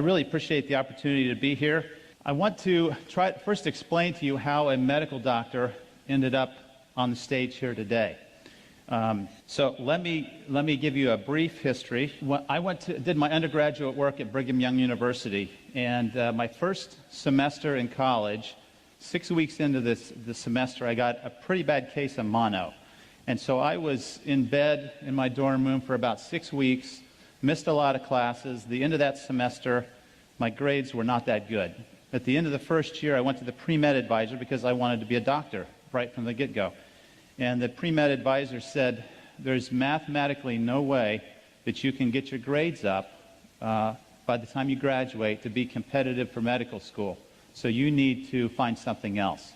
I really appreciate the opportunity to be here. I want to first explain to you how a medical doctor ended up on the stage here today. So let me give you a brief history. I did my undergraduate work at Brigham Young University, and my first semester in college, 6 weeks into the semester, I got a pretty bad case of mono. And so I was in bed in my dorm room for about 6 weeks, missed a lot of classes. The end of that semester, my grades were not that good. At the end of the first year, I went to the pre-med advisor because I wanted to be a doctor right from the get-go. And the pre-med advisor said, there's mathematically no way that you can get your grades up by the time you graduate to be competitive for medical school. So you need to find something else.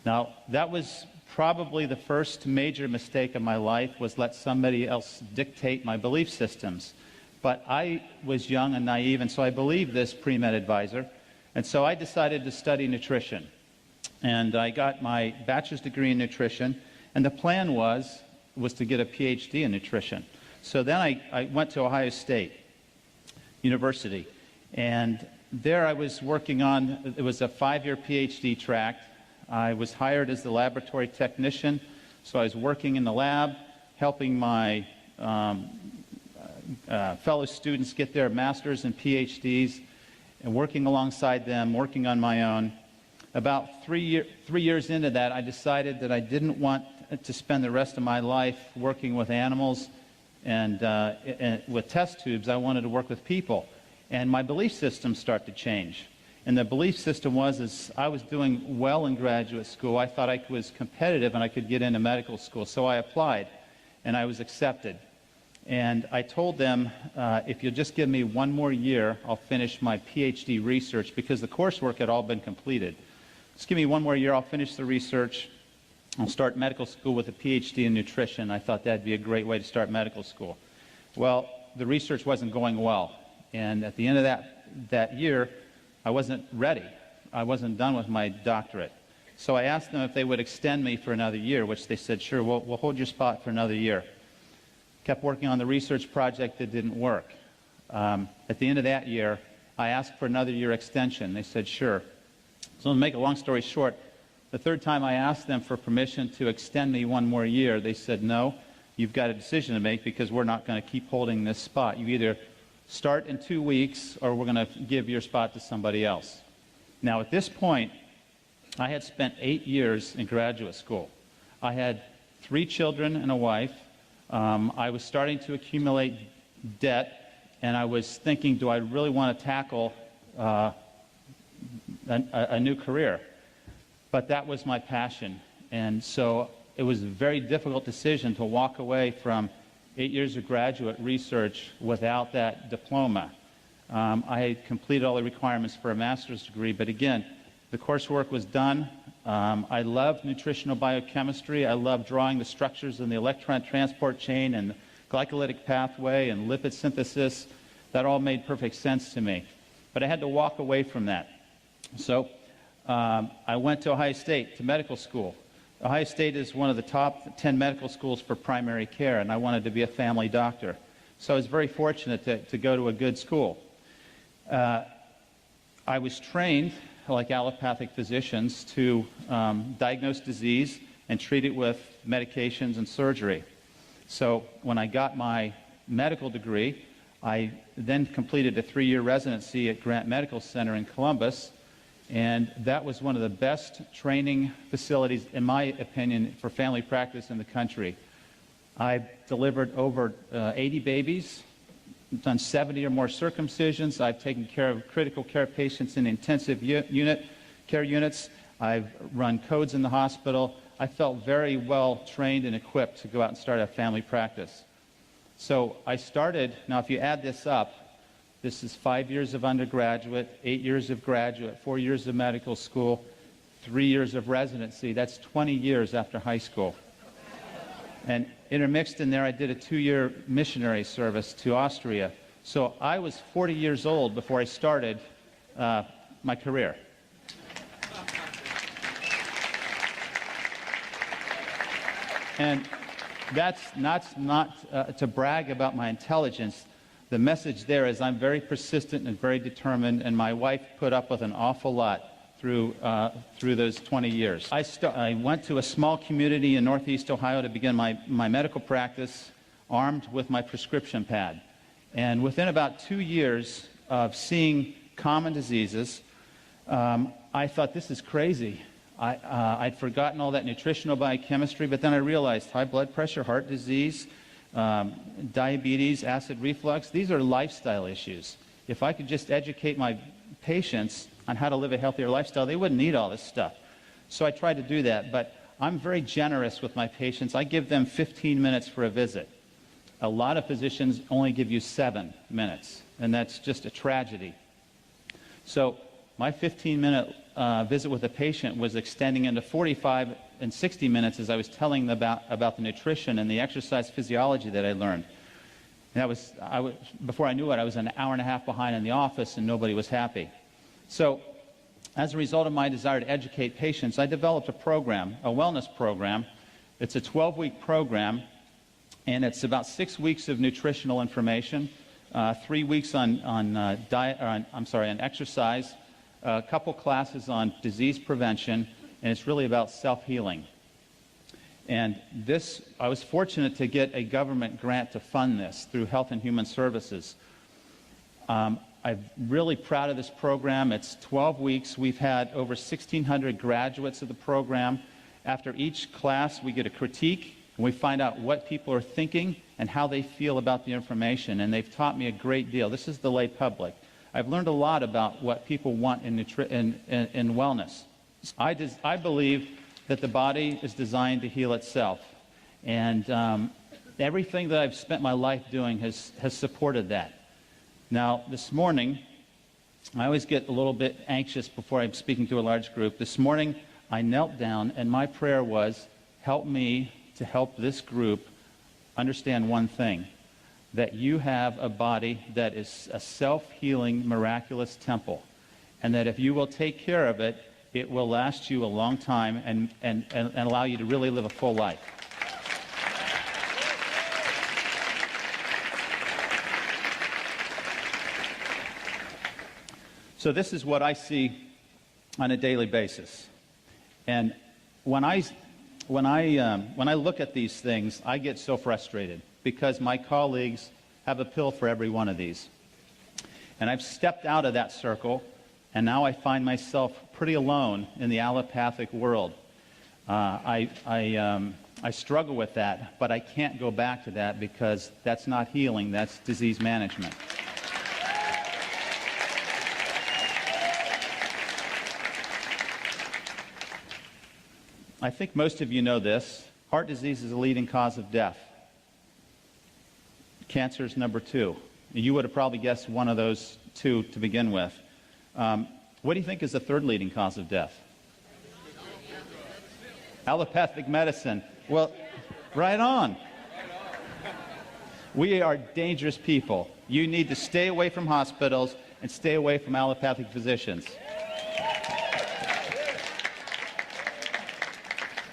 Now, that was probably the first major mistake of my life, was let somebody else dictate my belief systems. But I was young and naive, and so I believed this pre-med advisor. And so I decided to study nutrition. And I got my bachelor's degree in nutrition, and the plan was to get a PhD in nutrition. So then I went to Ohio State University, and there I was working on, it was a 5-year PhD track. I was hired as the laboratory technician, so I was working in the lab, helping my fellow students get their master's and PhDs, and working alongside them, working on my own. About 3 years into that, I decided that I didn't want to spend the rest of my life working with animals and with test tubes. I wanted to work with people. And my belief system started to change. And the belief system was, I was doing well in graduate school. I thought I was competitive and I could get into medical school. So I applied, and I was accepted. And I told them, if you'll just give me 1 more year, I'll finish my PhD research, because the coursework had all been completed. Just give me 1 more year, I'll finish the research. I'll start medical school with a PhD in nutrition. I thought that'd be a great way to start medical school. Well, the research wasn't going well. And at the end of that year, I wasn't ready. I wasn't done with my doctorate. So I asked them if they would extend me for another year, which they said, sure, we'll hold your spot for another year. Kept working on the research project that didn't work. At the end of that year, I asked for another year extension. They said, sure. So to make a long story short, the third time I asked them for permission to extend me 1 more year, they said, no, you've got a decision to make, because we're not going to keep holding this spot. You either start in 2 weeks, or we're going to give your spot to somebody else. Now, at this point, I had spent 8 years in graduate school. I had 3 children and a wife. I was starting to accumulate debt, and I was thinking, do I really want to tackle a new career? But that was my passion, and so it was a very difficult decision to walk away from 8 years of graduate research without that diploma. I had completed all the requirements for a master's degree, but again, the coursework was done. I loved nutritional biochemistry. I loved drawing the structures in the electron transport chain and the glycolytic pathway and lipid synthesis. That all made perfect sense to me. But I had to walk away from that. So I went to Ohio State, to medical school. Ohio State is one of the top 10 medical schools for primary care, and I wanted to be a family doctor. So I was very fortunate to go to a good school. I was trained, like allopathic physicians, to diagnose disease and treat it with medications and surgery. So when I got my medical degree, I then completed a 3-year residency at Grant Medical Center in Columbus, and that was one of the best training facilities, in my opinion, for family practice in the country. I delivered over 80 babies, done 70 or more circumcisions. I've taken care of critical care patients in intensive care units. I've run codes in the hospital. I felt very well trained and equipped to go out and start a family practice. So I started, now if you add this up, this is 5 years of undergraduate, 8 years of graduate, 4 years of medical school, 3 years of residency. That's 20 years after high school. And intermixed in there, I did a 2-year missionary service to Austria. So I was 40 years old before I started my career. And that's not to brag about my intelligence. The message there is I'm very persistent and very determined, and my wife put up with an awful lot through those 20 years. I went to a small community in Northeast Ohio to begin my medical practice, armed with my prescription pad. And within about 2 years of seeing common diseases, I thought, this is crazy. I'd forgotten all that nutritional biochemistry, but then I realized high blood pressure, heart disease, diabetes, acid reflux, these are lifestyle issues. If I could just educate my patients on how to live a healthier lifestyle, they wouldn't need all this stuff. So I tried to do that, but I'm very generous with my patients. I give them 15 minutes for a visit. A lot of physicians only give you 7 minutes, and that's just a tragedy. So my 15-minute visit with a patient was extending into 45 and 60 minutes as I was telling them about the nutrition and the exercise physiology that I learned. And before I knew it, I was an hour and a half behind in the office, and nobody was happy. So as a result of my desire to educate patients, I developed a program, a wellness program. It's a 12-week program, and it's about 6 weeks of nutritional information, 3 weeks on exercise, a couple classes on disease prevention, and it's really about self-healing. And this, I was fortunate to get a government grant to fund this through Health and Human Services. I'm really proud of this program. It's 12 weeks. We've had over 1,600 graduates of the program. After each class, we get a critique, and we find out what people are thinking and how they feel about the information. And they've taught me a great deal. This is the lay public. I've learned a lot about what people want in wellness. I believe that the body is designed to heal itself. And everything that I've spent my life doing has supported that. Now, this morning, I always get a little bit anxious before I'm speaking to a large group. This morning, I knelt down, and my prayer was, help me to help this group understand one thing, that you have a body that is a self-healing, miraculous temple, and that if you will take care of it, it will last you a long time and allow you to really live a full life. So this is what I see on a daily basis. And when I look at these things, I get so frustrated because my colleagues have a pill for every one of these. And I've stepped out of that circle, and now I find myself pretty alone in the allopathic world. I struggle with that, but I can't go back to that because that's not healing, that's disease management. I think most of you know this. Heart disease is the leading cause of death. Cancer is number 2. You would have probably guessed one of those 2 to begin with. What do you think is the 3rd leading cause of death? Allopathic medicine. Well, right on. We are dangerous people. You need to stay away from hospitals and stay away from allopathic physicians.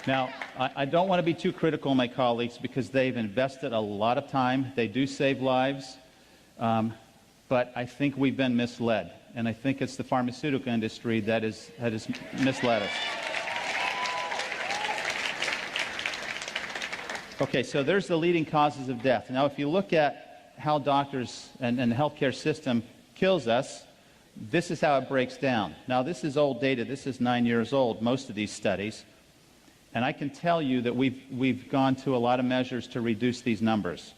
Now, I don't want to be too critical of my colleagues because they've invested a lot of time. They do save lives, but I think we've been misled. And I think it's the pharmaceutical industry that has misled us. Okay, so there's the leading causes of death. Now, if you look at how doctors and the healthcare system kills us, this is how it breaks down. Now, this is old data. This is 9 years old, most of these studies. And I can tell you that we've gone to a lot of measures to reduce these numbers.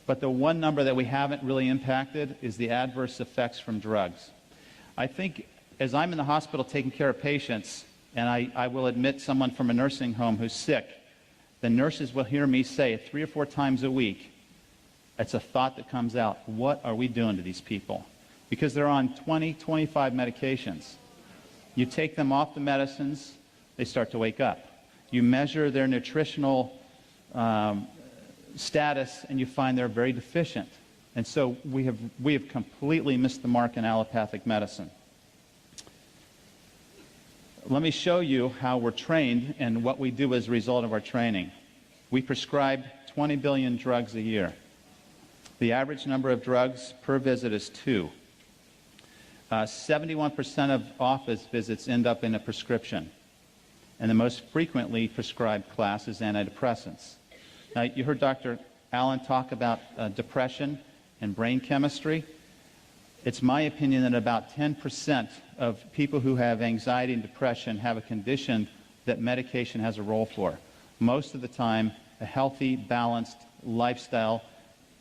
But the one number that we haven't really impacted is the adverse effects from drugs. I think as I'm in the hospital taking care of patients, and I will admit someone from a nursing home who's sick, the nurses will hear me say 3 or 4 times a week, it's a thought that comes out, what are we doing to these people? Because they're on 20, 25 medications. You take them off the medicines, they start to wake up. You measure their nutritional status, and you find they're very deficient. And so we have completely missed the mark in allopathic medicine. Let me show you how we're trained and what we do as a result of our training. We prescribe 20 billion drugs a year. The average number of drugs per visit is 2. 71% of office visits end up in a prescription, and the most frequently prescribed class is antidepressants. Now, you heard Dr. Allen talk about depression and brain chemistry. It's my opinion that about 10% of people who have anxiety and depression have a condition that medication has a role for. Most of the time, a healthy, balanced lifestyle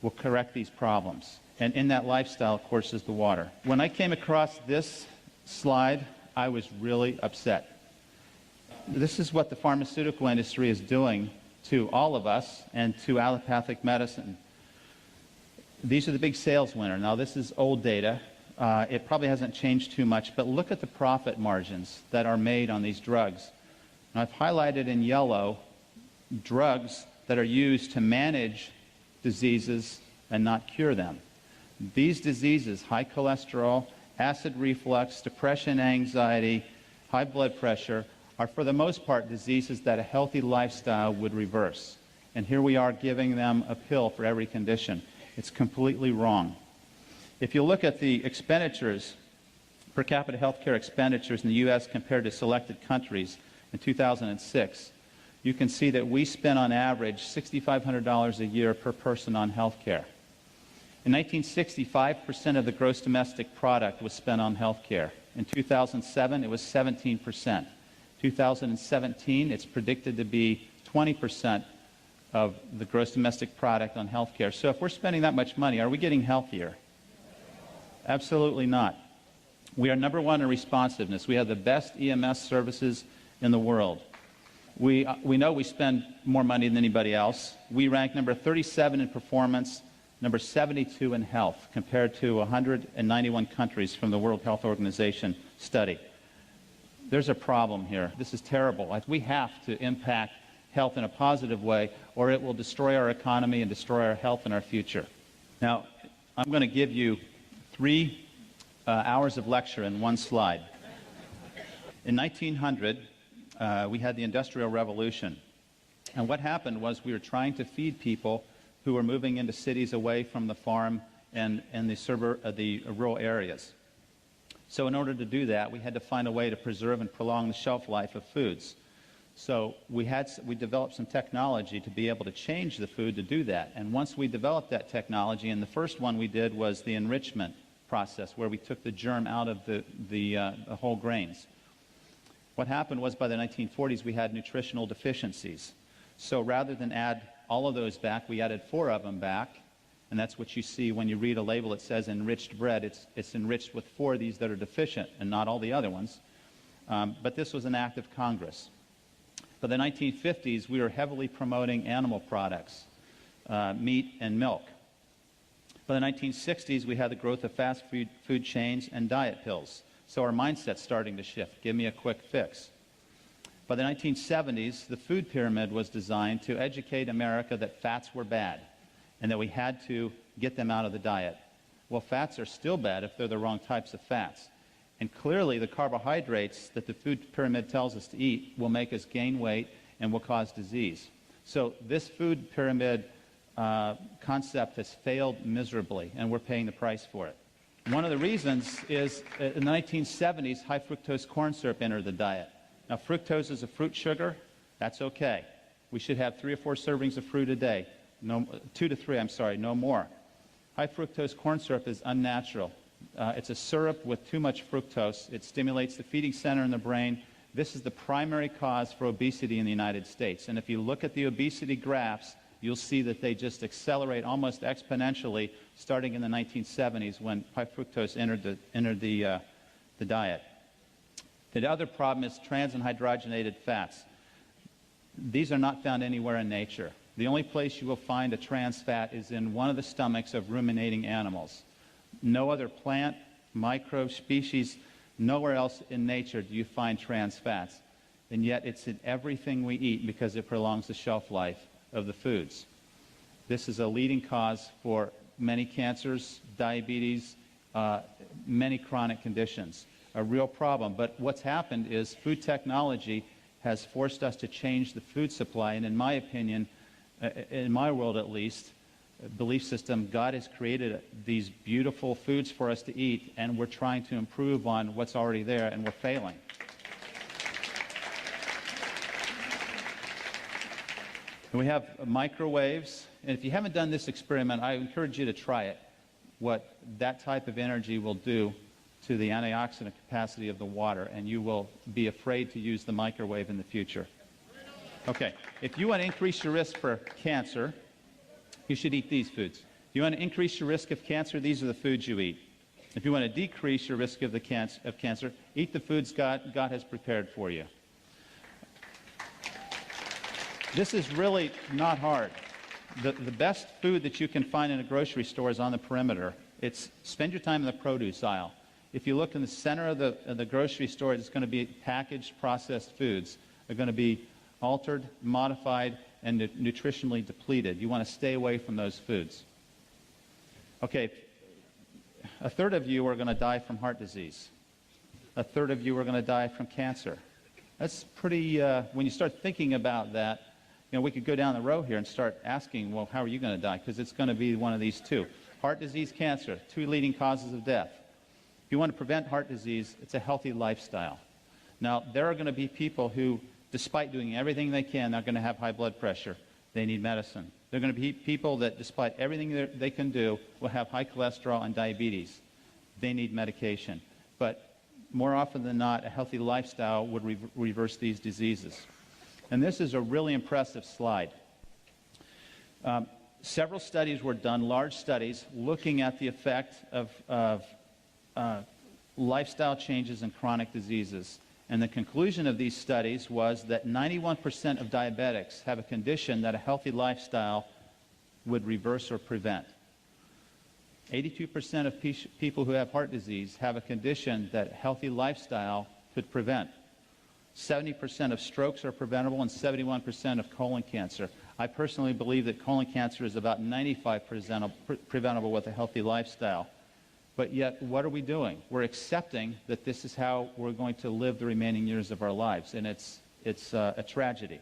will correct these problems. And in that lifestyle, of course, is the water. When I came across this slide, I was really upset. This is what the pharmaceutical industry is doing to all of us and to allopathic medicine. These are the big sales winners. Now, this is old data. It probably hasn't changed too much, but look at the profit margins that are made on these drugs. Now, I've highlighted in yellow drugs that are used to manage diseases and not cure them. These diseases, high cholesterol, acid reflux, depression, anxiety, high blood pressure, are for the most part diseases that a healthy lifestyle would reverse. And here we are giving them a pill for every condition. It's completely wrong. If you look at the expenditures, per capita healthcare expenditures in the U.S. compared to selected countries in 2006, you can see that we spend on average $6,500 a year per person on healthcare. In 1960, 5% of the gross domestic product was spent on healthcare. In 2007, it was 17%. 2017, it's predicted to be 20% of the gross domestic product on healthcare. So if we're spending that much money, are we getting healthier? Absolutely not. We are number one in responsiveness. We have the best EMS services in the world. We know we spend more money than anybody else. We rank number 37 in performance, number 72 in health, compared to 191 countries from the World Health Organization study. There's a problem here. This is terrible. We have to impact health in a positive way, or it will destroy our economy and destroy our health and our future. Now, I'm going to give you 3 hours of lecture in one slide. In 1900, we had the Industrial Revolution. And what happened was we were trying to feed people who were moving into cities away from the farm and the rural areas. So in order to do that, we had to find a way to preserve and prolong the shelf life of foods. So we developed some technology to be able to change the food to do that. And once we developed that technology, and the first one we did was the enrichment process, where we took the germ out of the whole grains. What happened was by the 1940s, we had nutritional deficiencies. So rather than add all of those back, we added 4 of them back. And that's what you see when you read a label that says enriched bread. It's enriched with 4 of these that are deficient and not all the other ones. But this was an act of Congress. By the 1950s, we were heavily promoting animal products, meat and milk. By the 1960s, we had the growth of fast food chains and diet pills. So our mindset's starting to shift. Give me a quick fix. By the 1970s, the food pyramid was designed to educate America that fats were bad and that we had to get them out of the diet. Well, fats are still bad if they're the wrong types of fats. And clearly, the carbohydrates that the food pyramid tells us to eat will make us gain weight and will cause disease. So this food pyramid concept has failed miserably, and we're paying the price for it. One of the reasons is in the 1970s, high fructose corn syrup entered the diet. Now, fructose is a fruit sugar. That's okay. We should have 3 or 4 servings of fruit a day. 2 to 3, no more. High fructose corn syrup is unnatural. It's a syrup with too much fructose. It stimulates the feeding center in the brain. This is the primary cause for obesity in the United States. And if you look at the obesity graphs, you'll see that they just accelerate almost exponentially starting in the 1970s when high fructose entered the diet. The other problem is trans and hydrogenated fats. These are not found anywhere in nature. The only place you will find a trans fat is in one of the stomachs of ruminating animals. No other plant, microbe, species, nowhere else in nature do you find trans fats. And yet it's in everything we eat because it prolongs the shelf life of the foods. This is a leading cause for many cancers, diabetes, many chronic conditions. A real problem. But what's happened is food technology has forced us to change the food supply, and in my opinion, in my world at least, belief system, God has created these beautiful foods for us to eat, and we're trying to improve on what's already there, and we're failing. And we have microwaves, and if you haven't done this experiment, I encourage you to try it, what that type of energy will do to the antioxidant capacity of the water, and you will be afraid to use the microwave in the future. Okay, if you want to increase your risk for cancer, you should eat these foods. If you want to increase your risk of cancer, these are the foods you eat. If you want to decrease your risk of cancer, eat the foods God has prepared for you. This is really not hard. The best food that you can find in a grocery store is on the perimeter. Spend your time in the produce aisle. If you look in the center of the grocery store, it's going to be packaged, processed foods. They're going to be altered, modified, and nutritionally depleted. You want to stay away from those foods. Okay, a third of you are going to die from heart disease. A third of you are going to die from cancer. That's pretty, when you start thinking about that, we could go down the row here and start asking, well, how are you going to die? Because it's going to be one of these two. Heart disease, cancer, two leading causes of death. If you want to prevent heart disease, it's a healthy lifestyle. Now, there are going to be people who, despite doing everything they can, they're going to have high blood pressure. They need medicine. There are going to be people that, despite everything they can do, will have high cholesterol and diabetes. They need medication. But more often than not, a healthy lifestyle would reverse these diseases. And this is a really impressive slide. Several studies were done, large studies, looking at the effect of lifestyle changes in chronic diseases. And the conclusion of these studies was that 91% of diabetics have a condition that a healthy lifestyle would reverse or prevent. 82% of people who have heart disease have a condition that a healthy lifestyle could prevent. 70% of strokes are preventable, and 71% of colon cancer. I personally believe that colon cancer is about 95% preventable with a healthy lifestyle. But yet, what are we doing? We're accepting that this is how we're going to live the remaining years of our lives, and it's a tragedy.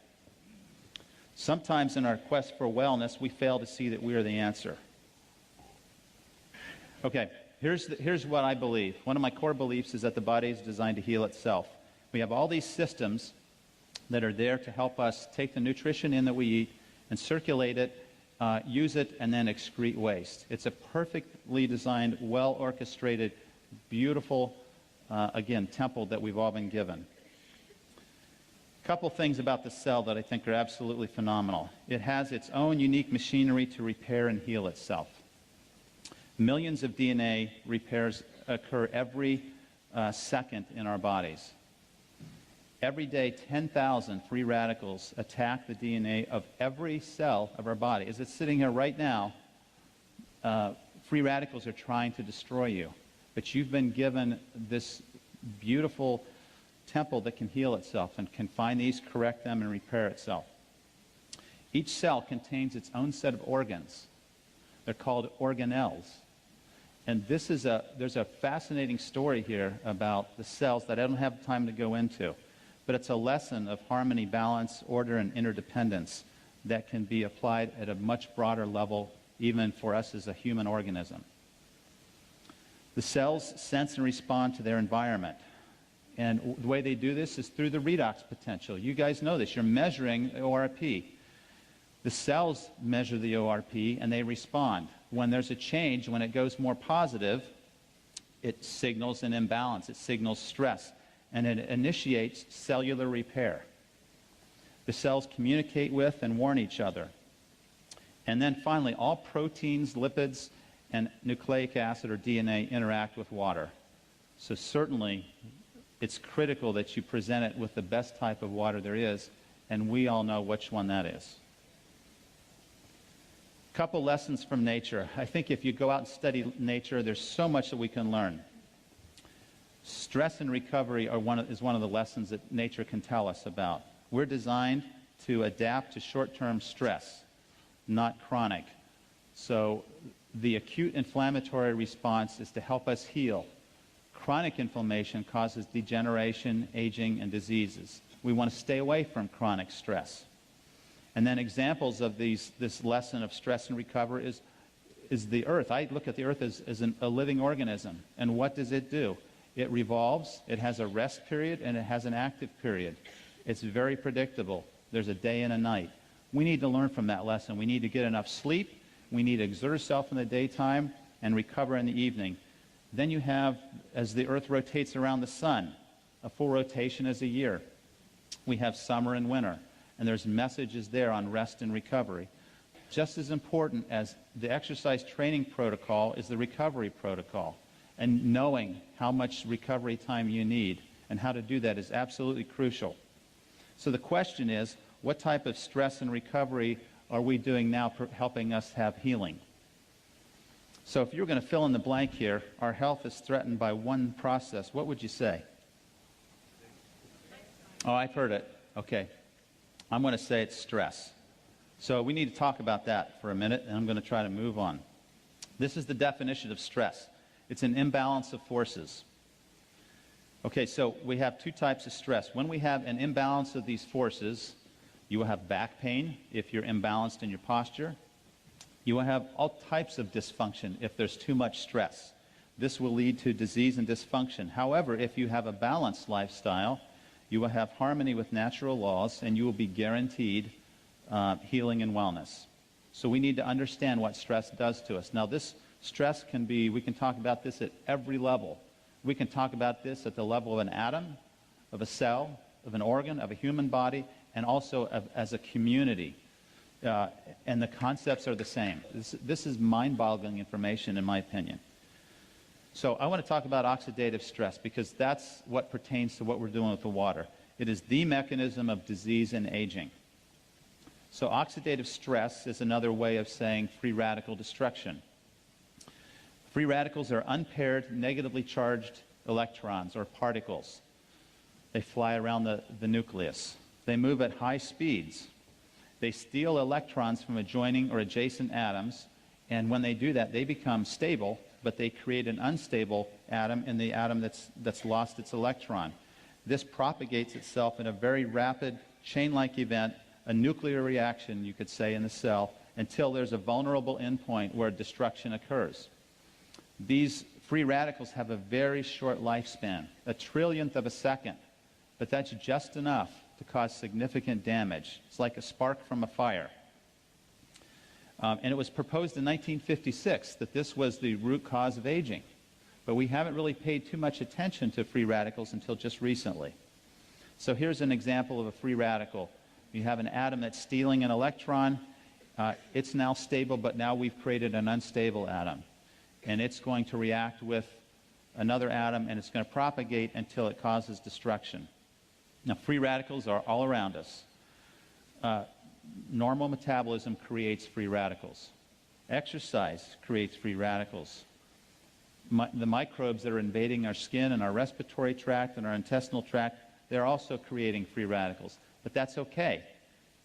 Sometimes in our quest for wellness, we fail to see that we are the answer. Okay, here's what I believe. One of my core beliefs is that the body is designed to heal itself. We have all these systems that are there to help us take the nutrition in that we eat and circulate it, use it, and then excrete waste. It's a perfectly designed, well-orchestrated, beautiful, again, temple that we've all been given. A couple things about the cell that I think are absolutely phenomenal. It has its own unique machinery to repair and heal itself. Millions of DNA repairs occur every second in our bodies. Every day, 10,000 free radicals attack the DNA of every cell of our body. As it's sitting here right now, free radicals are trying to destroy you. But you've been given this beautiful temple that can heal itself and can find these, correct them, and repair itself. Each cell contains its own set of organs. They're called organelles. And there's a fascinating story here about the cells that I don't have time to go into. But it's a lesson of harmony, balance, order, and interdependence that can be applied at a much broader level, even for us as a human organism. The cells sense and respond to their environment. And the way they do this is through the redox potential. You guys know this. You're measuring ORP. The cells measure the ORP, and they respond. When there's a change, when it goes more positive, it signals an imbalance. It signals stress. And it initiates cellular repair. The cells communicate with and warn each other. And then finally, all proteins, lipids, and nucleic acid or DNA interact with water. So certainly, it's critical that you present it with the best type of water there is, and we all know which one that is. A couple lessons from nature. I think if you go out and study nature, there's so much that we can learn. Stress and recovery is one of the lessons that nature can tell us about. We're designed to adapt to short-term stress, not chronic. So the acute inflammatory response is to help us heal. Chronic inflammation causes degeneration, aging, and diseases. We want to stay away from chronic stress. And then examples of this lesson of stress and recovery is is the Earth. I look at the Earth as a living organism. And what does it do? It revolves, it has a rest period, and it has an active period. It's very predictable. There's a day and a night. We need to learn from that lesson. We need to get enough sleep. We need to exert ourselves in the daytime and recover in the evening. Then you have, as the Earth rotates around the sun, a full rotation is a year. We have summer and winter, and there's messages there on rest and recovery. Just as important as the exercise training protocol is the recovery protocol. And knowing how much recovery time you need and how to do that is absolutely crucial. So the question is, what type of stress and recovery are we doing now helping us have healing? So if you're going to fill in the blank here, our health is threatened by one process. What would you say? Oh, I've heard it. Okay. I'm going to say it's stress. So we need to talk about that for a minute, and I'm going to try to move on. This is the definition of stress. It's an imbalance of forces. Okay, so we have two types of stress. When we have an imbalance of these forces, you will have back pain if you're imbalanced in your posture. You will have all types of dysfunction if there's too much stress. This will lead to disease and dysfunction. However, if you have a balanced lifestyle, you will have harmony with natural laws, and you will be guaranteed healing and wellness. So we need to understand what stress does to us. Now, this stress can be, we can talk about this at every level. We can talk about this at the level of an atom, of a cell, of an organ, of a human body, and also as a community. And the concepts are the same. This is mind-boggling information, in my opinion. So I want to talk about oxidative stress because that's what pertains to what we're doing with the water. It is the mechanism of disease and aging. So oxidative stress is another way of saying free radical destruction. Free radicals are unpaired, negatively charged electrons or particles. They fly around the nucleus. They move at high speeds. They steal electrons from adjoining or adjacent atoms, and when they do that, they become stable, but they create an unstable atom in the atom that's lost its electron. This propagates itself in a very rapid, chain-like event, a nuclear reaction, you could say, in the cell, until there's a vulnerable endpoint where destruction occurs. These free radicals have a very short lifespan, a trillionth of a second, but that's just enough to cause significant damage. It's like a spark from a fire. And it was proposed in 1956 that this was the root cause of aging, but we haven't really paid too much attention to free radicals until just recently. So here's an example of a free radical. You have an atom that's stealing an electron. It's now stable, but now we've created an unstable atom. And it's going to react with another atom, and it's going to propagate until it causes destruction. Now, free radicals are all around us. Normal metabolism creates free radicals. Exercise creates free radicals. The microbes that are invading our skin and our respiratory tract and our intestinal tract, they're also creating free radicals. But that's okay,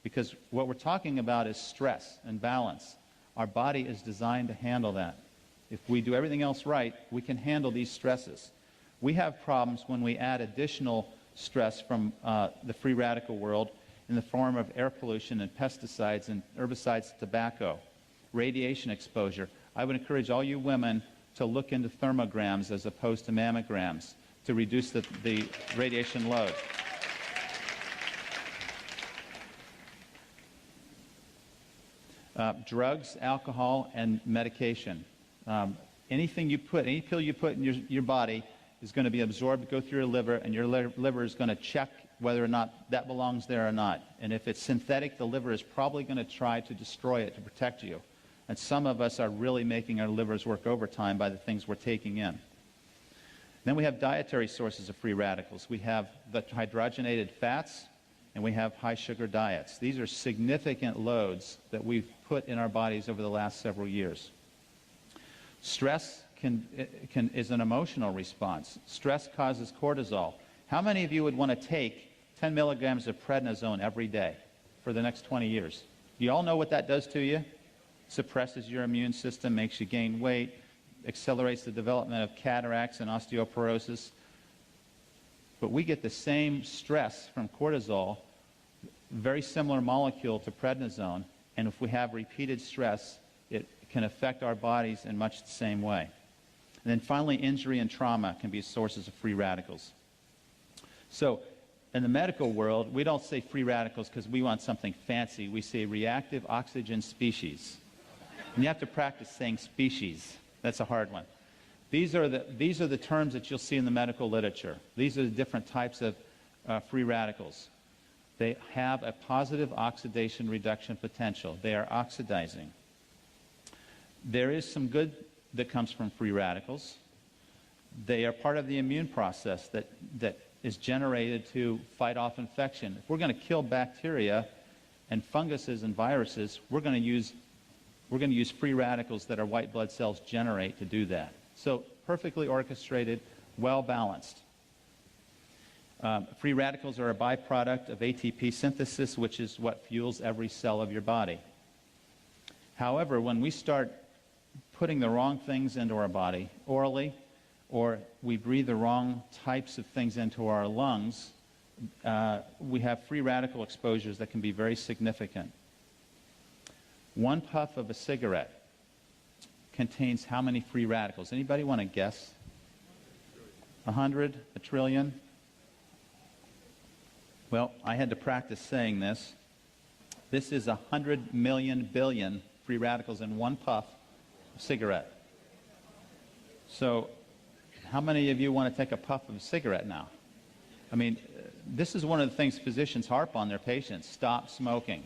because what we're talking about is stress and balance. Our body is designed to handle that. If we do everything else right, we can handle these stresses. We have problems when we add additional stress from the free radical world in the form of air pollution and pesticides and herbicides, tobacco, radiation exposure. I would encourage all you women to look into thermograms as opposed to mammograms to reduce the radiation load. Drugs, alcohol, and medication. Any pill you put in your body is going to be absorbed, go through your liver, and your liver is going to check whether or not that belongs there or not. And if it's synthetic, the liver is probably going to try to destroy it to protect you. And some of us are really making our livers work overtime by the things we're taking in. Then we have dietary sources of free radicals. We have the hydrogenated fats, and we have high sugar diets. These are significant loads that we've put in our bodies over the last several years. Stress is an emotional response. Stress causes cortisol. How many of you would want to take 10 milligrams of prednisone every day for the next 20 years? Do you all know what that does to you? Suppresses your immune system, makes you gain weight, accelerates the development of cataracts and osteoporosis. But we get the same stress from cortisol, very similar molecule to prednisone, and if we have repeated stress, it can affect our bodies in much the same way. And then finally, injury and trauma can be sources of free radicals. So in the medical world, we don't say free radicals because we want something fancy. We say reactive oxygen species. And you have to practice saying species. That's a hard one. These are the terms that you'll see in the medical literature. These are the different types of free radicals. They have a positive oxidation reduction potential. They are oxidizing. There is some good that comes from free radicals. They are part of the immune process that is generated to fight off infection. If we're going to kill bacteria and funguses and viruses, we're going to use free radicals that our white blood cells generate to do that. So perfectly orchestrated, well balanced. Free radicals are a byproduct of ATP synthesis, which is what fuels every cell of your body. However, when we start putting the wrong things into our body orally, or we breathe the wrong types of things into our lungs, we have free radical exposures that can be very significant. One puff of a cigarette contains how many free radicals? Anybody want to guess? 100? A trillion? Well, I had to practice saying this. This is 100 million billion free radicals in one puff of cigarette. So how many of you want to take a puff of a cigarette now? I mean, this is one of the things physicians harp on their patients: stop smoking.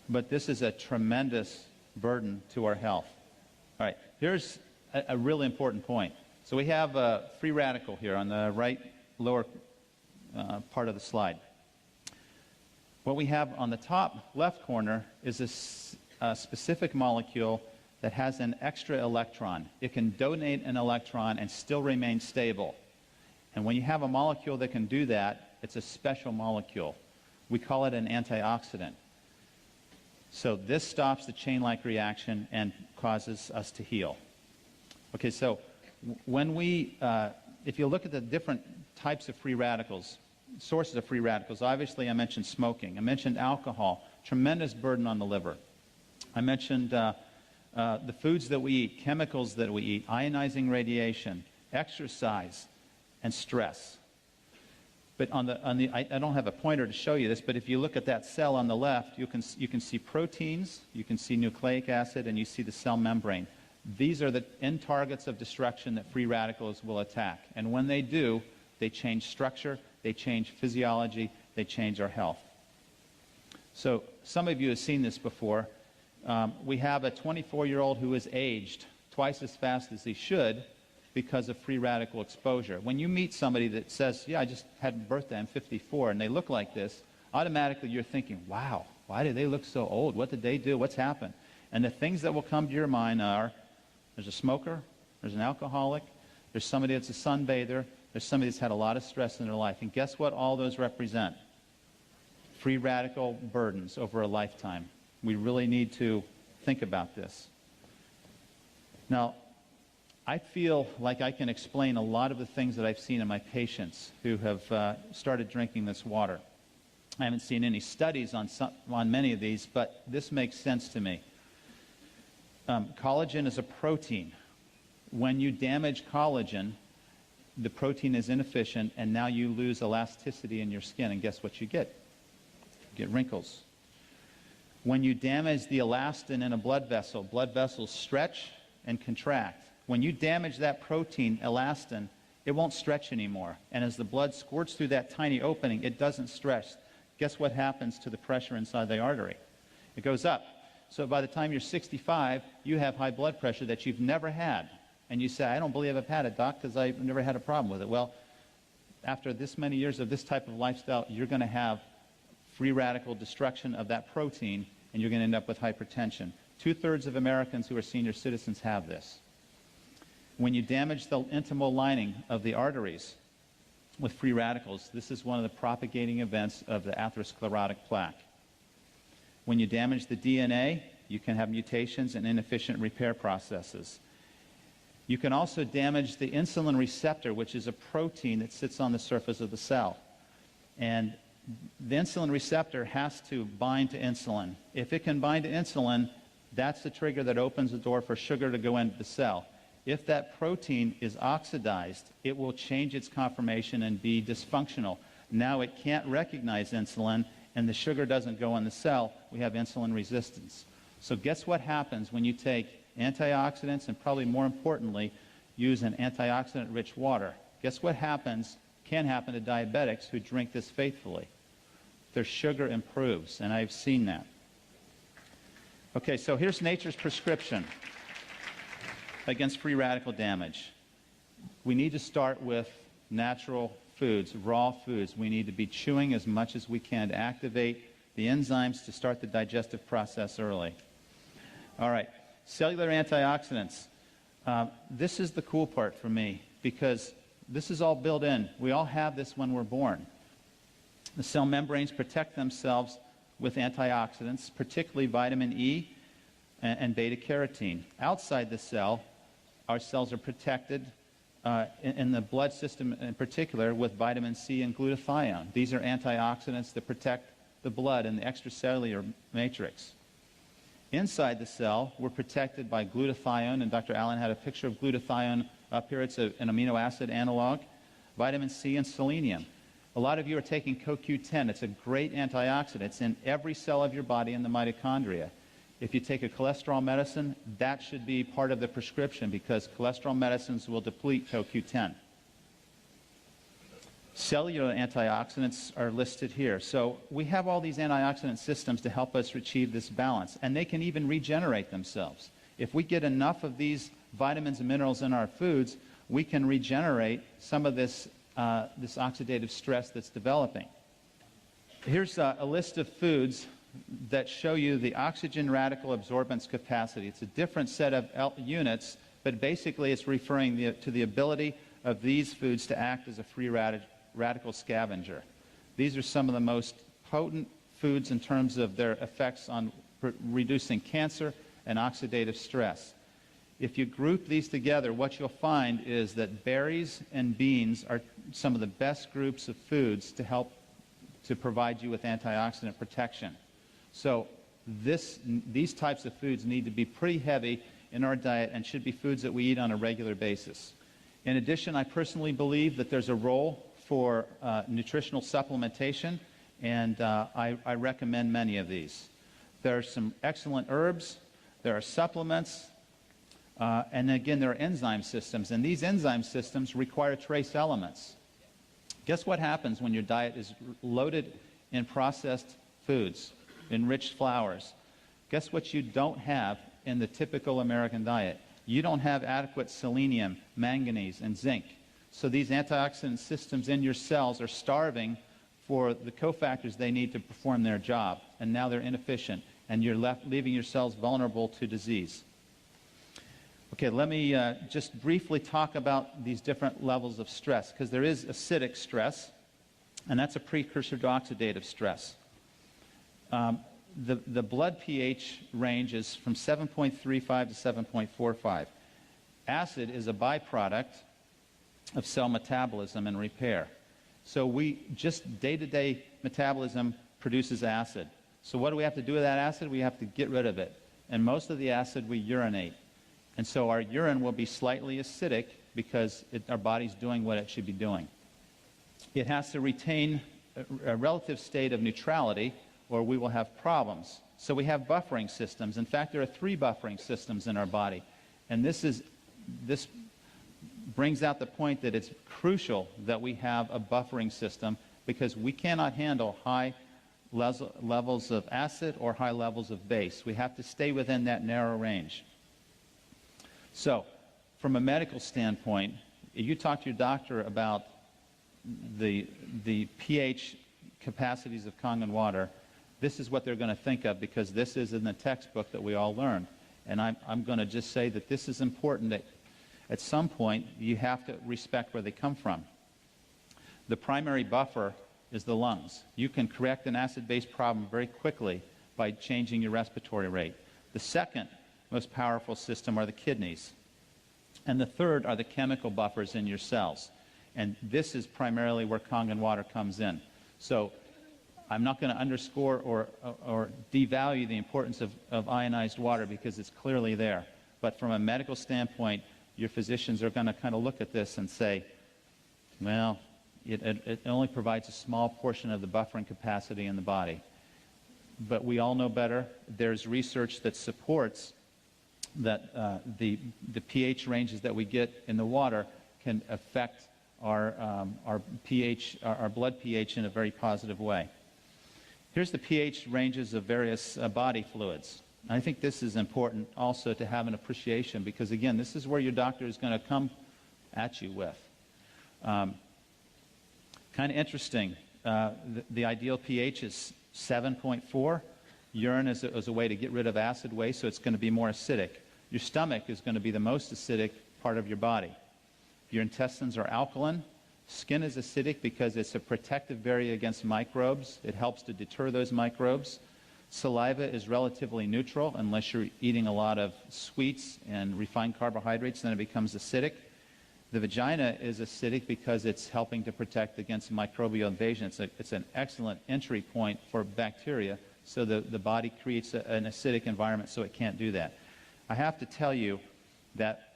But this is a tremendous burden to our health. All right, here's a really important point. So we have a free radical here on the right lower part of the slide. What we have on the top left corner is a specific molecule that has an extra electron. It can donate an electron and still remain stable. And when you have a molecule that can do that, it's a special molecule. We call it an antioxidant. So this stops the chain-like reaction and causes us to heal. Okay, so when if you look at the different types of free radicals, sources of free radicals, obviously I mentioned smoking. I mentioned alcohol, tremendous burden on the liver. I mentioned the foods that we eat, chemicals that we eat, ionizing radiation, exercise, and stress. But I don't have a pointer to show you this, but if you look at that cell on the left, you can see proteins, you can see nucleic acid, and you see the cell membrane. These are the end targets of destruction that free radicals will attack. And when they do, they change structure, they change physiology, they change our health. So some of you have seen this before. We have a 24-year-old who is aged twice as fast as he should because of free radical exposure. When you meet somebody that says, yeah, I just had a birthday, I'm 54, and they look like this, automatically you're thinking, wow, why do they look so old? What did they do? What's happened? And the things that will come to your mind are, there's a smoker, there's an alcoholic, there's somebody that's a sunbather, there's somebody that's had a lot of stress in their life. And guess what all those represent? Free radical burdens over a lifetime. We really need to think about this. Now, I feel like I can explain a lot of the things that I've seen in my patients who have started drinking this water. I haven't seen any studies on many of these, but this makes sense to me. Collagen is a protein. When you damage collagen, the protein is inefficient, and now you lose elasticity in your skin, and guess what you get? You get wrinkles. When you damage the elastin in a blood vessels stretch and contract. When you damage that protein, elastin, it won't stretch anymore. And as the blood squirts through that tiny opening, it doesn't stretch. Guess what happens to the pressure inside the artery? It goes up. So by the time you're 65, you have high blood pressure that you've never had. And you say, I don't believe I've had it, doc, because I've never had a problem with it. Well, after this many years of this type of lifestyle, you're going to have free radical destruction of that protein, and you're going to end up with hypertension. 2/3 of Americans who are senior citizens have this. When you damage the intimal lining of the arteries with free radicals, this is one of the propagating events of the atherosclerotic plaque. When you damage the DNA, you can have mutations and inefficient repair processes. You can also damage the insulin receptor, which is a protein that sits on the surface of the cell. And the insulin receptor has to bind to insulin. If it can bind to insulin, That's the trigger that opens the door for sugar to go into the cell. If that protein is oxidized, it will change its conformation and be dysfunctional. Now it can't recognize insulin, and the sugar doesn't go in the cell. We have insulin resistance. So guess what happens when you take antioxidants and, probably more importantly, use an antioxidant-rich water? Guess what can happen to diabetics who drink this faithfully? Their sugar improves, and I've seen that. Okay, so here's nature's prescription against free radical damage. We need to start with natural foods, raw foods. We need to be chewing as much as we can to activate the enzymes to start the digestive process early. All right, cellular antioxidants. This is the cool part for me, because this is all built in. We all have this when we're born. The cell membranes protect themselves with antioxidants, particularly vitamin E and beta-carotene. Outside the cell, our cells are protected in the blood system in particular with vitamin C and glutathione. These are antioxidants that protect the blood and the extracellular matrix. Inside the cell, we're protected by glutathione, and Dr. Allen had a picture of glutathione up here. It's an amino acid analog. Vitamin C and selenium. A lot of you are taking CoQ10. It's a great antioxidant. It's in every cell of your body in the mitochondria. If you take a cholesterol medicine, that should be part of the prescription, because cholesterol medicines will deplete CoQ10. Cellular antioxidants are listed here. So we have all these antioxidant systems to help us achieve this balance, and they can even regenerate themselves. If we get enough of these vitamins and minerals in our foods, we can regenerate some of this oxidative stress that's developing. Here's a list of foods that show you the oxygen radical absorbance capacity. It's a different set of units, but basically it's referring to the ability of these foods to act as a free radical scavenger. These are some of the most potent foods in terms of their effects on reducing cancer and oxidative stress. If you group these together, what you'll find is that berries and beans are some of the best groups of foods to help to provide you with antioxidant protection. So these types of foods need to be pretty heavy in our diet and should be foods that we eat on a regular basis. In addition, I personally believe that there's a role for nutritional supplementation, and I recommend many of these. There are some excellent herbs, there are supplements, and again, there are enzyme systems, and these enzyme systems require trace elements. Guess what happens when your diet is loaded in processed foods, enriched flours? Guess what you don't have in the typical American diet? You don't have adequate selenium, manganese, and zinc. So these antioxidant systems in your cells are starving for the cofactors they need to perform their job, and now they're inefficient, and you're leaving your cells vulnerable to disease. Okay, let me just briefly talk about these different levels of stress, because there is acidic stress, and that's a precursor to oxidative stress. The blood pH range is from 7.35 to 7.45. Acid is a byproduct of cell metabolism and repair. So just day-to-day metabolism produces acid. So what do we have to do with that acid? We have to get rid of it. And most of the acid we urinate. And so our urine will be slightly acidic because our body's doing what it should be doing. It has to retain a relative state of neutrality, or we will have problems. So we have buffering systems. In fact, there are 3 buffering systems in our body. And this brings out the point that it's crucial that we have a buffering system, because we cannot handle high levels of acid or high levels of base. We have to stay within that narrow range. So, from a medical standpoint, if you talk to your doctor about the pH capacities of Kangen water, this is what they're going to think of, because this is in the textbook that we all learn. And I'm going to just say that this is important, that at some point you have to respect where they come from. The primary buffer is the lungs. You can correct an acid-base problem very quickly by changing your respiratory rate. The second most powerful system are the kidneys. And the third are the chemical buffers in your cells. And this is primarily where Kangen water comes in. So I'm not going to underscore or devalue the importance of ionized water because it's clearly there. But from a medical standpoint, your physicians are going to kind of look at this and say, well, it only provides a small portion of the buffering capacity in the body. But we all know better. There's research that supports that the pH ranges that we get in the water can affect our pH, our blood pH in a very positive way. Here's the pH ranges of various body fluids. I think this is important also to have an appreciation because, again, this is where your doctor is going to come at you with. Kind of interesting. The ideal pH is 7.4. Urine is a way to get rid of acid waste, so it's going to be more acidic. Your stomach is going to be the most acidic part of your body. Your intestines are alkaline. Skin is acidic because it's a protective barrier against microbes. It helps to deter those microbes. Saliva is relatively neutral unless you're eating a lot of sweets and refined carbohydrates, then it becomes acidic. The vagina is acidic because it's helping to protect against microbial invasion. It's an excellent entry point for bacteria, so the body creates an acidic environment so it can't do that. I have to tell you that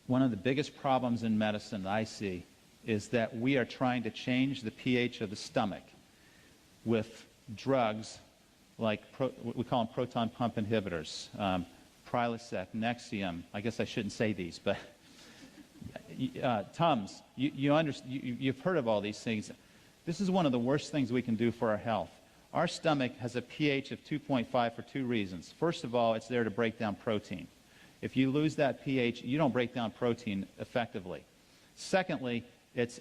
one of the biggest problems in medicine that I see is that we are trying to change the pH of the stomach with drugs like, we call them proton pump inhibitors, Prilosec, Nexium. I guess I shouldn't say these, but Tums. You've heard of all these things. This is one of the worst things we can do for our health. Our stomach has a pH of 2.5 for two reasons. First of all, it's there to break down protein. If you lose that pH, you don't break down protein effectively. Secondly, it's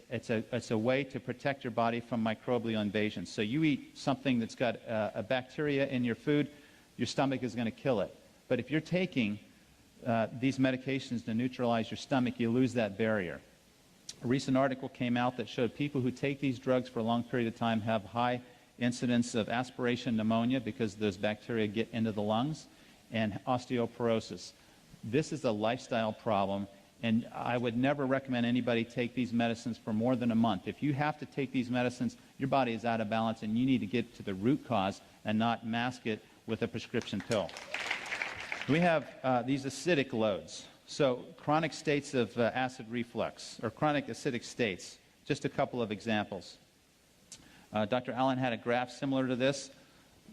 a way to protect your body from microbial invasion. So you eat something that's got a bacteria in your food, your stomach is going to kill it. But if you're taking these medications to neutralize your stomach, you lose that barrier. A recent article came out that showed people who take these drugs for a long period of time have high incidence of aspiration pneumonia because those bacteria get into the lungs, and osteoporosis. This is a lifestyle problem, and I would never recommend anybody take these medicines for more than a month. If you have to take these medicines, your body is out of balance, and you need to get to the root cause and not mask it with a prescription pill. We have these acidic loads. So chronic states of acid reflux, or chronic acidic states. Just a couple of examples. Dr. Allen had a graph similar to this.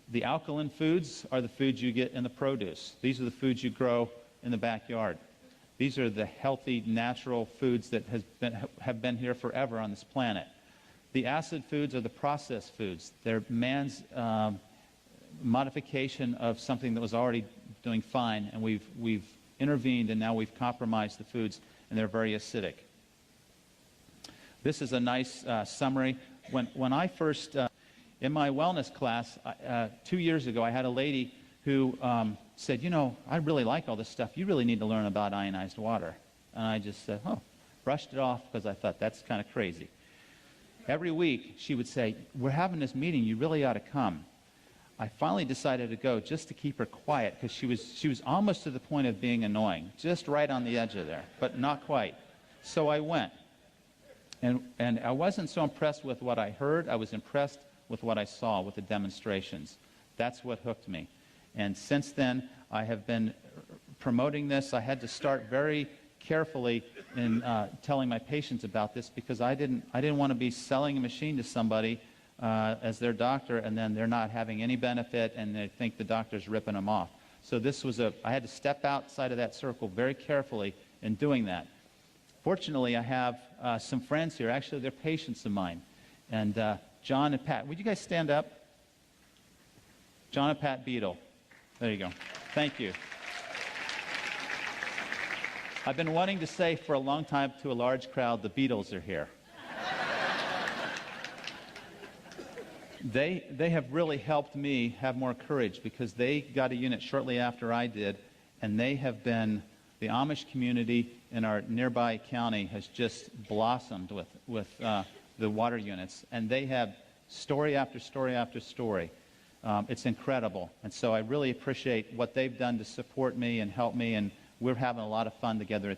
The alkaline foods are the foods you get in the produce. These are the foods you grow in the backyard. These are the healthy, natural foods that have been here forever on this planet. The acid foods are the processed foods. They're man's modification of something that was already doing fine, and we've intervened, and now we've compromised the foods, and they're very acidic. This is a nice summary. When I first, in my wellness class 2 years ago, I had a lady who said, you know, I really like all this stuff. You really need to learn about ionized water. And I just said, oh, brushed it off because I thought that's kind of crazy. Every week she would say, we're having this meeting, you really ought to come. I finally decided to go just to keep her quiet because she was almost to the point of being annoying, just right on the edge of there, but not quite. So I went. And I wasn't so impressed with what I heard. I was impressed with what I saw with the demonstrations. That's what hooked me. And since then, I have been promoting this. I had to start very carefully in telling my patients about this because I didn't want to be selling a machine to somebody as their doctor, and then they're not having any benefit, and they think the doctor's ripping them off. So this was I had to step outside of that circle very carefully in doing that. Fortunately, I have some friends here. Actually, they're patients of mine. And John and Pat. Would you guys stand up? John and Pat Beadle. There you go. Thank you. I've been wanting to say for a long time to a large crowd, the Beatles are here. They have really helped me have more courage because they got a unit shortly after I did, and they have been, the Amish community in our nearby county has just blossomed with the water units, and they have story after story after story. It's incredible, and so I really appreciate what they've done to support me and help me, and we're having a lot of fun together.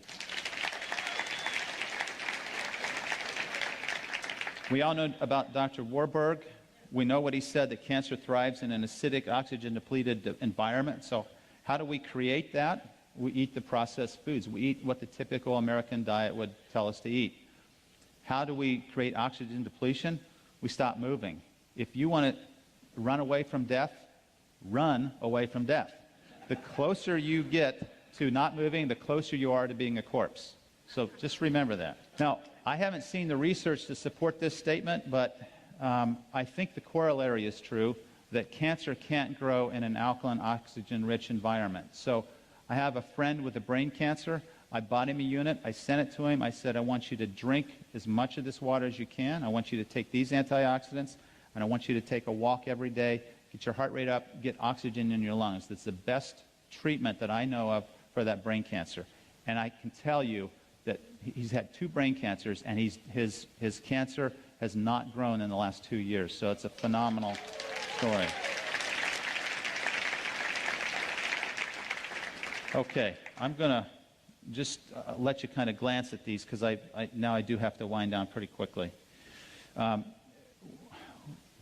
We all know about Dr. Warburg. We know what he said, that cancer thrives in an acidic, oxygen-depleted environment. So how do we create that? We eat the processed foods. We eat what the typical American diet would tell us to eat. How do we create oxygen depletion? We stop moving. If you want to run away from death, run away from death. The closer you get to not moving, the closer you are to being a corpse. So just remember that. Now, I haven't seen the research to support this statement, but I think the corollary is true, that cancer can't grow in an alkaline, oxygen-rich environment. So I have a friend with a brain cancer. I bought him a unit. I sent it to him. I said, I want you to drink as much of this water as you can. I want you to take these antioxidants, and I want you to take a walk every day, get your heart rate up, get oxygen in your lungs. That's the best treatment that I know of for that brain cancer. And I can tell you that he's had 2 brain cancers, and his cancer has not grown in the last 2 years. So it's a phenomenal story. Okay, I'm going to just let you kind of glance at these, because now I do have to wind down pretty quickly.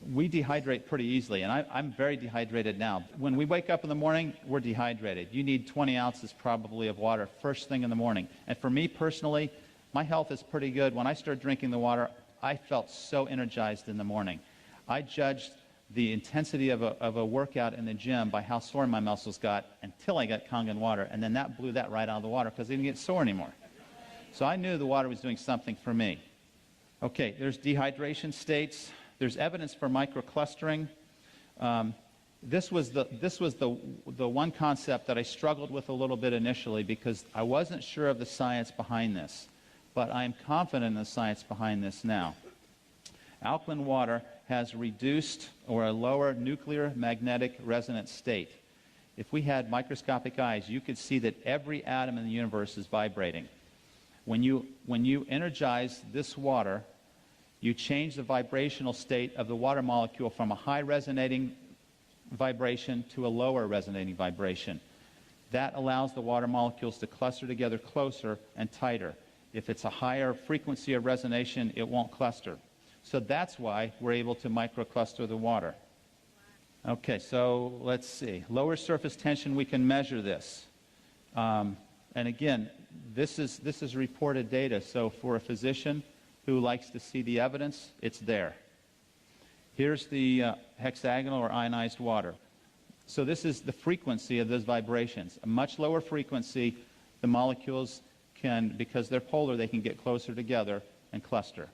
We dehydrate pretty easily, and I'm very dehydrated now. When we wake up in the morning, we're dehydrated. You need 20 ounces probably of water first thing in the morning. And for me personally, my health is pretty good. When I started drinking the water, I felt so energized in the morning. I judged the intensity of a workout in the gym by how sore my muscles got until I got Kangen water, and then that blew that right out of the water because I didn't get sore anymore. So I knew the water was doing something for me. Okay, there's dehydration states. There's evidence for microclustering. This was the one concept that I struggled with a little bit initially because I wasn't sure of the science behind this, but I'm confident in the science behind this now. Alkaline water has reduced or a lower nuclear magnetic resonance state. If we had microscopic eyes, you could see that every atom in the universe is vibrating. When you energize this water, you change the vibrational state of the water molecule from a high resonating vibration to a lower resonating vibration. That allows the water molecules to cluster together closer and tighter. If it's a higher frequency of resonation, it won't cluster. So that's why we're able to microcluster the water. Okay, so let's see. Lower surface tension, we can measure this. And again, this is reported data. So for a physician who likes to see the evidence, it's there. Here's the hexagonal or ionized water. So this is the frequency of those vibrations. A much lower frequency, the molecules can, because they're polar, they can get closer together and cluster.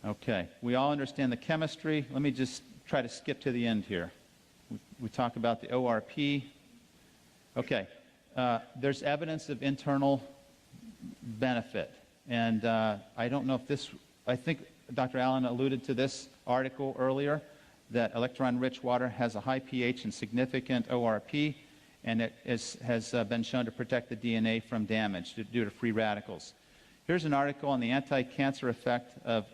Okay, we all understand the chemistry. Let me just try to skip to the end here. We talk about the ORP. Okay, there's evidence of internal benefit. And I don't know if this, I think Dr. Allen alluded to this article earlier, that electron-rich water has a high pH and significant ORP, and it has been shown to protect the DNA from damage due to free radicals. Here's an article on the anti-cancer effect of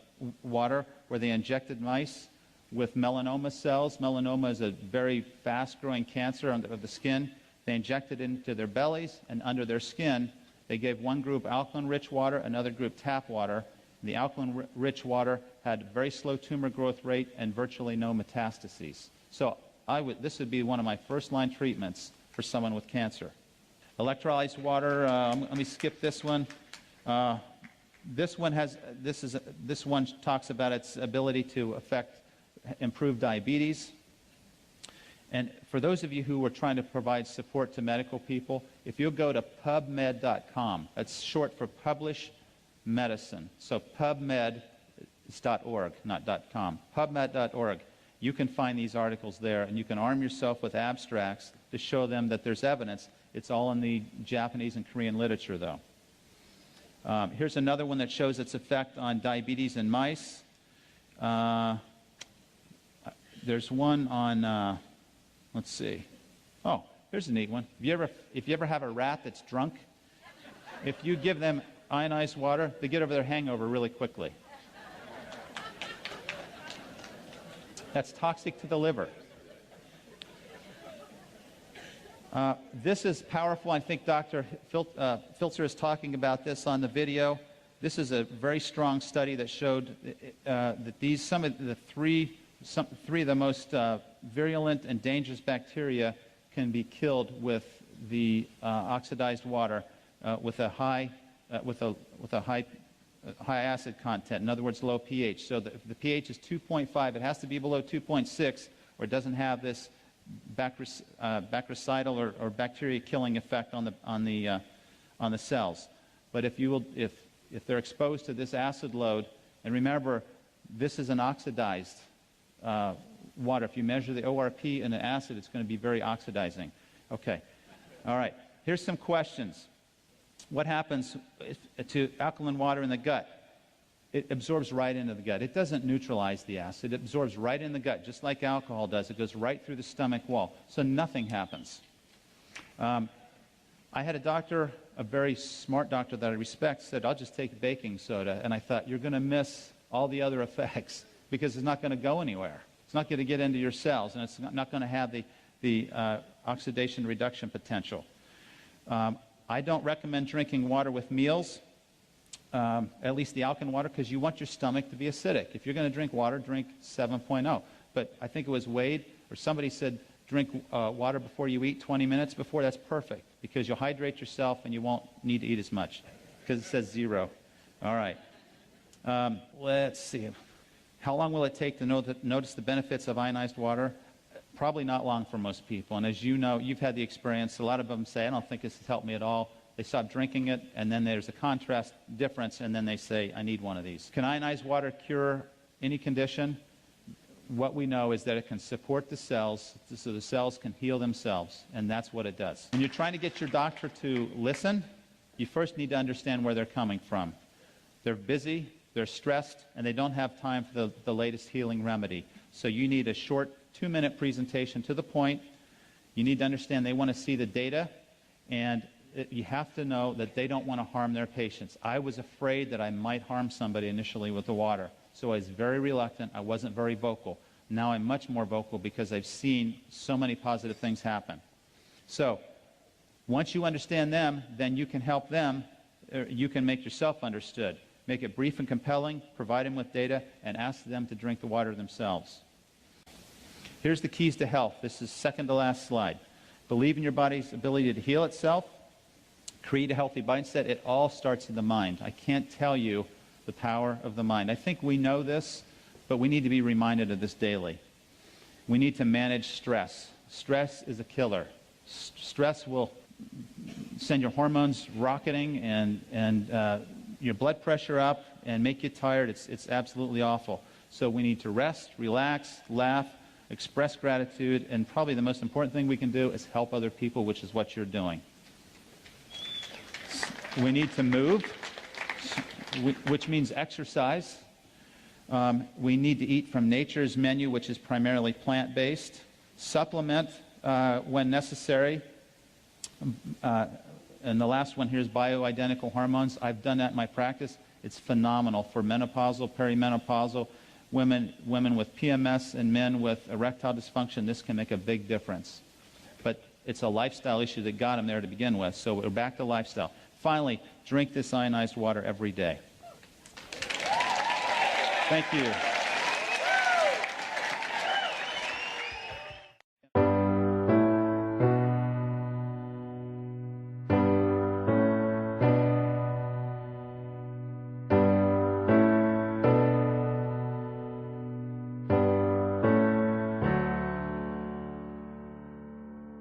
water where they injected mice with melanoma cells. Melanoma is a very fast-growing cancer of the skin. They injected it into their bellies, and under their skin, they gave one group alkaline-rich water, another group tap water. The alkaline-rich water had very slow tumor growth rate and virtually no metastases. So this would be one of my first-line treatments for someone with cancer. Electrolyzed water, let me skip this one. This one talks about its ability to improve diabetes. And for those of you who are trying to provide support to medical people, if you'll go to PubMed.com, that's short for Publish Medicine. So PubMed is .org, not .com. PubMed.org. You can find these articles there, and you can arm yourself with abstracts to show them that there's evidence. It's all in the Japanese and Korean literature, though. Here's another one that shows its effect on diabetes in mice. There's one on, let's see. Oh, here's a neat one. If you ever have a rat that's drunk, if you give them ionized water, they get over their hangover really quickly. That's toxic to the liver. This is powerful. I think Dr. Filzer is talking about this on the video. This is a very strong study that showed that some of the three of the most virulent and dangerous bacteria can be killed with the oxidized water with a high acid content. In other words, low pH. So if the pH is 2.5, it has to be below 2.6, or it doesn't have this bactericidal or bacteria killing effect on the cells. But if they're exposed to this acid load, and remember, this is an oxidized water. If you measure the ORP in an acid, it's going to be very oxidizing. Okay. All right. Here's some questions. What happens to alkaline water in the gut? It absorbs right into the gut. It doesn't neutralize the acid. It absorbs right in the gut, just like alcohol does. It goes right through the stomach wall. So nothing happens. I had a doctor, a very smart doctor that I respect, said, I'll just take baking soda. And I thought, you're going to miss all the other effects because it's not going to go anywhere. It's not going to get into your cells, and it's not going to have the oxidation reduction potential. I don't recommend drinking water with meals. At least the alkaline water, because you want your stomach to be acidic. If you're going to drink water, drink 7.0. But I think it was Wade or somebody said drink water before you eat 20 minutes before. That's perfect, because you'll hydrate yourself and you won't need to eat as much, because it says 0. All right. Let's see. How long will it take to notice the benefits of ionized water? Probably not long for most people. And as you know, you've had the experience. A lot of them say, I don't think this has helped me at all. They stop drinking it, and then there's a contrast difference, and then they say, I need one of these. Can ionized water cure any condition? What we know is that it can support the cells, so the cells can heal themselves, and that's what it does. When you're trying to get your doctor to listen, you first need to understand where they're coming from. They're busy, they're stressed, and they don't have time for the latest healing remedy. So you need a short 2-minute presentation to the point. You need to understand they want to see the data, and you have to know that they don't want to harm their patients. I was afraid that I might harm somebody initially with the water, so I was very reluctant. I wasn't very vocal. Now I'm much more vocal because I've seen so many positive things happen. So once you understand them, then you can help them. You can make yourself understood. Make it brief and compelling, provide them with data, and ask them to drink the water themselves. Here's the keys to health. This is second to last slide. Believe in your body's ability to heal itself. Create a healthy mindset. It all starts in the mind. I can't tell you the power of the mind. I think we know this, but we need to be reminded of this daily. We need to manage stress. Stress is a killer. Stress will send your hormones rocketing and your blood pressure up and make you tired. It's absolutely awful. So we need to rest, relax, laugh, express gratitude, and probably the most important thing we can do is help other people, which is what you're doing. We need to move, which means exercise. We need to eat from nature's menu, which is primarily plant-based. Supplement when necessary. And the last one here is bioidentical hormones. I've done that in my practice. It's phenomenal for menopausal, perimenopausal, women with PMS and men with erectile dysfunction. This can make a big difference. But it's a lifestyle issue that got them there to begin with. So we're back to lifestyle. Finally, drink this ionized water every day. Thank you.